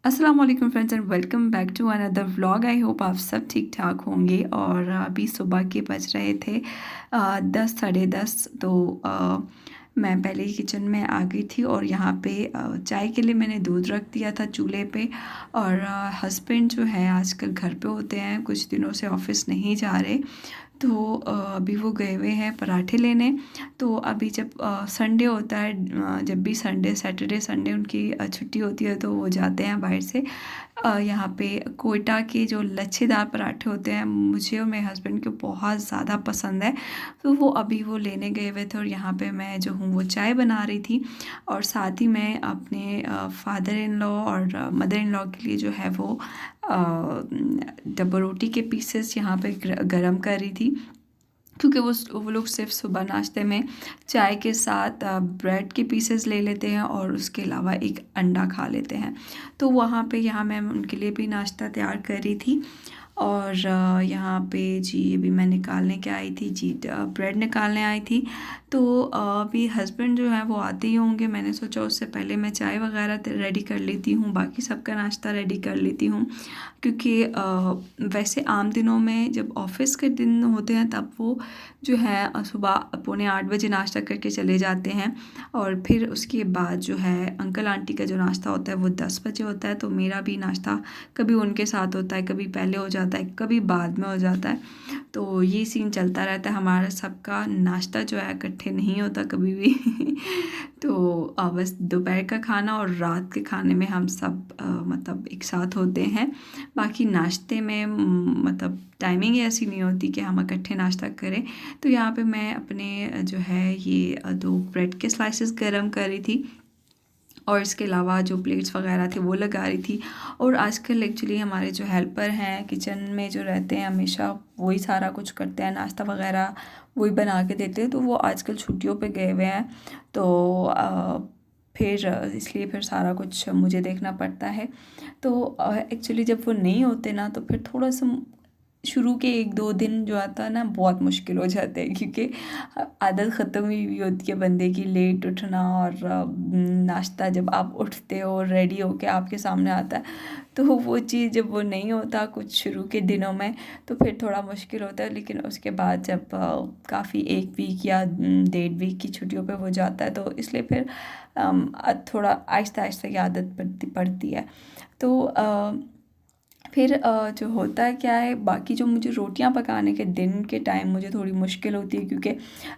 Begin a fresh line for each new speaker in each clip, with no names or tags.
अस्सलाम वालेकुम friends and welcome back to another vlog. I hope आप सब ठीक ठाक होंगे। और अभी सुबह के बज रहे थे 10 साढ़े 10। तो मैं पहले ही किचन में आ गई थी और यहाँ पे चाय के लिए मैंने दूध रख दिया था चूल्हे पे। और हस्बैंड जो है आजकल घर पे होते हैं, कुछ दिनों से ऑफिस नहीं जा रहे। तो अभी वो गए हुए हैं पराठे लेने। तो अभी जब संडे होता है, जब भी संडे सैटरडे संडे उनकी छुट्टी होती है, तो वो जाते हैं बाहर से। यहाँ पे कोयटा के जो लच्छेदार पराठे होते हैं, मुझे और मेरे हस्बैंड को बहुत ज़्यादा पसंद है। तो वो अभी वो लेने गए हुए थे और यहाँ पे मैं जो हूँ वो चाय बना रही थी। और साथ ही मैं अपने फादर इन लॉ और मदर इन लॉ के लिए जो है वो डब्बा रोटी के पीसेस यहाँ पे गरम कर रही थी, क्योंकि वो लोग सिर्फ सुबह नाश्ते में चाय के साथ ब्रेड के पीसेस ले लेते हैं और उसके अलावा एक अंडा खा लेते हैं। तो वहाँ पे यहाँ मैं उनके लिए भी नाश्ता तैयार कर रही थी। और यहाँ पे जी अभी मैं निकालने के आई थी जी, ब्रेड निकालने आई थी। तो अभी हस्बैंड जो है वो आते ही होंगे। मैंने सोचा उससे पहले मैं चाय वगैरह रेडी कर लेती हूँ, बाकी सबका नाश्ता रेडी कर लेती हूँ। क्योंकि वैसे आम दिनों में जब ऑफिस के दिन होते हैं तब वो जो है सुबह 7:45 नाश्ता करके चले जाते हैं। और फिर उसके बाद जो है अंकल आंटी का जो नाश्ता होता है वो 10 बजे होता है। तो मेरा भी नाश्ता कभी उनके साथ होता है, कभी पहले हो जाता है, कभी बाद में हो जाता है। तो ये सीन चलता रहता है, हमारा सबका नाश्ता जो है इकट्ठे नहीं होता कभी भी। तो बस दोपहर का खाना और रात के खाने में हम सब मतलब एक साथ होते हैं। बाकी नाश्ते में मतलब टाइमिंग ऐसी नहीं होती कि हम इकट्ठे नाश्ता करें। तो यहाँ पे मैं अपने जो है ये 2 ब्रेड के स्लाइसेस गरम कर रही थी और इसके अलावा जो प्लेट्स वगैरह थे वो लगा रही थी। और आजकल एक्चुअली हमारे जो हेल्पर हैं किचन में जो रहते हैं, हमेशा वही सारा कुछ करते हैं, नाश्ता वगैरह वही बना के देते हैं। तो वो आजकल छुट्टियों पे गए हुए हैं। तो फिर इसलिए फिर सारा कुछ मुझे देखना पड़ता है। तो एक्चुअली जब वो नहीं होते ना, तो फिर थोड़ा सा शुरू के 1-2 दिन जो आता है ना बहुत मुश्किल हो जाते हैं, क्योंकि आदत ख़त्म हुई होती है बंदे की लेट उठना। और नाश्ता जब आप उठते हो रेडी होके आपके सामने आता है, तो वो चीज़ जब वो नहीं होता कुछ शुरू के दिनों में, तो फिर थोड़ा मुश्किल होता है। लेकिन उसके बाद जब काफ़ी 1 वीक या 1.5 वीक की छुट्टियों पे वो जाता है, तो इसलिए फिर थोड़ा आहिस्ता आहिस्ता की आदत पड़ती है। तो फिर जो होता है क्या है, बाकी जो मुझे रोटियां पकाने के दिन के टाइम मुझे थोड़ी मुश्किल होती है, क्योंकि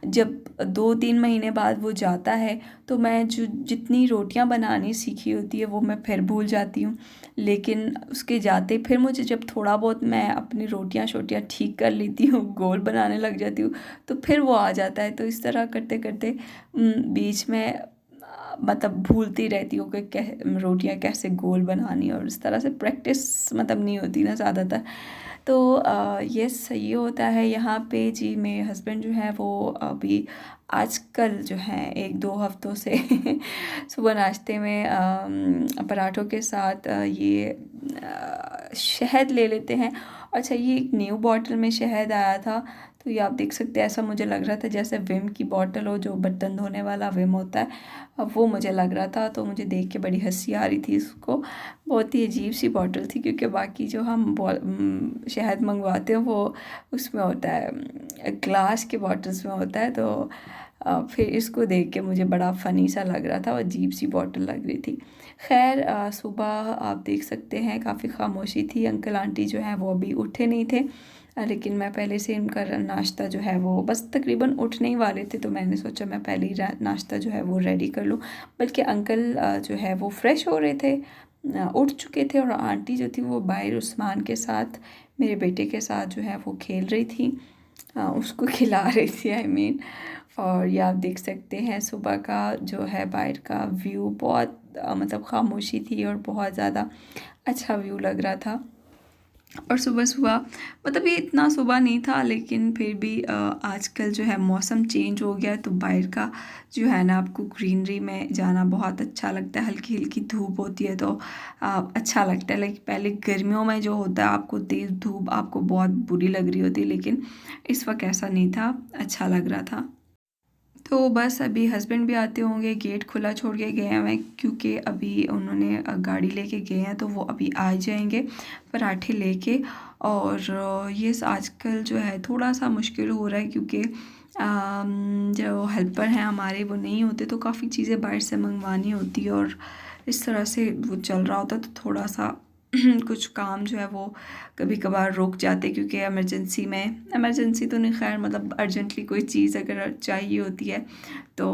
जब 2-3 महीने बाद वो जाता है, तो मैं जो जितनी रोटियां बनानी सीखी होती है वो मैं फिर भूल जाती हूँ। लेकिन उसके जाते फिर मुझे जब थोड़ा बहुत मैं अपनी रोटियां शोटियां ठीक कर लेती हूँ, गोल बनाने लग जाती हूँ, तो फिर वो आ जाता है। तो इस तरह करते करते बीच में मतलब भूलती रहती हूँ कि रोटियां कैसे गोल बनानी, और इस तरह से प्रैक्टिस मतलब नहीं होती ना ज़्यादातर। तो ये सही होता है। यहाँ पे जी मेरे हस्बैंड जो है वो अभी आजकल जो है 1-2 हफ्तों से सुबह नाश्ते में पराठों के साथ ये शहद ले लेते हैं। अच्छा, ये एक न्यू बॉटल में शहद आया था। तो ये आप देख सकते हैं, ऐसा मुझे लग रहा था जैसे विम की बॉटल हो, जो बर्तन धोने वाला विम होता है, अब वो मुझे लग रहा था। तो मुझे देख के बड़ी हंसी आ रही थी इसको। बहुत ही अजीब सी बॉटल थी, क्योंकि बाकी जो हम शहद मंगवाते हैं वो उसमें होता है, ग्लास के बॉटल्स में होता है। तो फिर इसको देख के मुझे बड़ा फ़नी सा लग रहा था, और अजीब सी बॉटल लग रही थी। खैर सुबह आप देख सकते हैं काफ़ी खामोशी थी। अंकल आंटी जो हैं वो अभी उठे नहीं थे, लेकिन मैं पहले से इनका नाश्ता जो है वो बस तकरीबन उठने ही वाले थे, तो मैंने सोचा मैं पहले ही नाश्ता जो है वो रेडी कर लूँ। बल्कि अंकल जो है वो फ्रेश हो रहे थे, उठ चुके थे, और आंटी जो थी वो बाहर उस्मान के साथ, मेरे बेटे के साथ जो है वो खेल रही थी, उसको खिला रही थी आई मीन। और ये आप देख सकते हैं सुबह का जो है बाहर का व्यू, बहुत मतलब खामोशी थी और बहुत ज़्यादा अच्छा व्यू लग रहा था। और सुबह सुबह मतलब ये इतना सुबह नहीं था, लेकिन फिर भी आजकल जो है मौसम चेंज हो गया है, तो बाहर का जो है ना आपको ग्रीनरी में जाना बहुत अच्छा लगता है। हल्की हल्की धूप होती है तो अच्छा लगता है। लाइक पहले गर्मियों में जो होता है आपको तेज़ धूप आपको बहुत बुरी लग रही होती है, लेकिन इस वक्त ऐसा नहीं था, अच्छा लग रहा था। तो बस अभी हस्बैंड भी आते होंगे, गेट खुला छोड़ के गए हैं क्योंकि अभी उन्होंने गाड़ी लेके गए हैं, तो वो अभी आ जाएंगे पराठे लेके। और ये आजकल जो है थोड़ा सा मुश्किल हो रहा है क्योंकि जो हेल्पर हैं हमारे वो नहीं होते, तो काफ़ी चीज़ें बाहर से मंगवानी होती है और इस तरह से वो चल रहा होता है, तो थोड़ा सा कुछ काम जो है वो कभी कभार रुक जाते क्योंकि इमरजेंसी तो नहीं, खैर मतलब अर्जेंटली कोई चीज़ अगर चाहिए होती है तो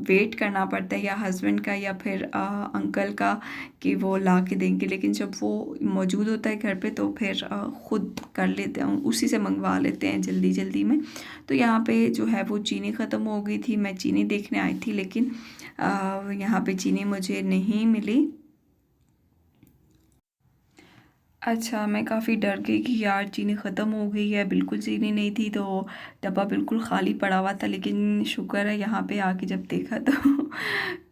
वेट करना पड़ता है या हस्बैंड का या फिर अंकल का कि वो ला के देंगे। लेकिन जब वो मौजूद होता है घर पे तो फिर ख़ुद कर लेते हैं, उसी से मंगवा लेते हैं जल्दी जल्दी में। तो यहाँ पे जो है वो चीनी ख़त्म हो गई थी, मैं चीनी देखने आई थी लेकिन यहाँ पे चीनी मुझे नहीं मिली। अच्छा, मैं काफ़ी डर गई कि यार चीनी ख़त्म हो गई है, बिल्कुल चीनी नहीं थी, तो डब्बा बिल्कुल खाली पड़ा हुआ था। लेकिन शुक्र है यहाँ पे आके जब देखा तो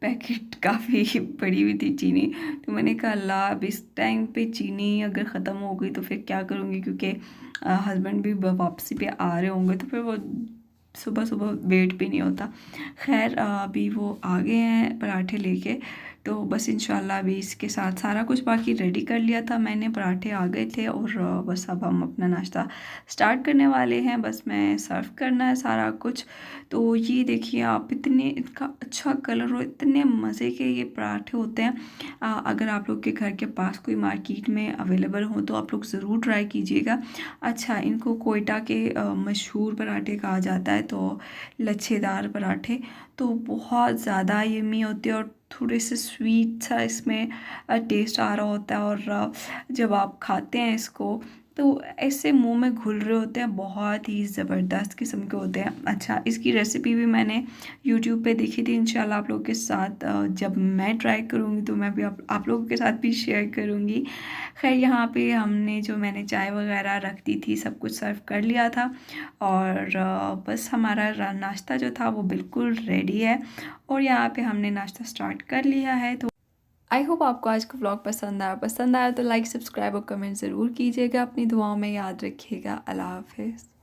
पैकेट काफ़ी पड़ी हुई थी चीनी। तो मैंने कहा अल्लाह, अब इस टाइम पे चीनी अगर ख़त्म हो गई तो फिर क्या करूँगी, क्योंकि हस्बैंड भी वापसी पे आ रहे होंगे तो फिर वो सुबह सुबह वेट भी नहीं होता। खैर अभी वो आ गए हैं पराठे लेके, तो बस इंशाल्लाह अभी इसके साथ सारा कुछ बाकी रेडी कर लिया था मैंने, पराठे आ गए थे और बस अब हम अपना नाश्ता स्टार्ट करने वाले हैं। बस मैं सर्व करना है सारा कुछ। तो ये देखिए आप, इतने इनका अच्छा कलर और इतने मज़े के ये पराठे होते हैं। अगर आप लोग के घर के पास कोई मार्केट में अवेलेबल हो तो आप लोग ज़रूर ट्राई कीजिएगा। अच्छा, इनको कोयटा के मशहूर पराठे कहा जाता है, तो लच्छेदार पराठे तो बहुत ज़्यादा यम्मी होते हैं और थोड़े से स्वीट सा इसमें टेस्ट आ रहा होता है। और जब आप खाते हैं इसको तो ऐसे मुंह में घुल रहे होते हैं, बहुत ही ज़बरदस्त किस्म के होते हैं। अच्छा, इसकी रेसिपी भी मैंने यूट्यूब पे देखी थी, इंशाल्लाह आप लोगों के साथ जब मैं ट्राई करूँगी तो मैं भी आप लोगों के साथ भी शेयर करूँगी। खैर यहाँ पे हमने जो मैंने चाय वगैरह रख दी थी, सब कुछ सर्व कर लिया था और बस हमारा नाश्ता जो था वो बिल्कुल रेडी है और यहाँ पे हमने नाश्ता स्टार्ट कर लिया है। तो आई होप आपको आज का व्लॉग पसंद आया तो लाइक, सब्सक्राइब और कमेंट ज़रूर कीजिएगा। अपनी दुआओं में याद रखिएगा। अल्लाह हाफिज़।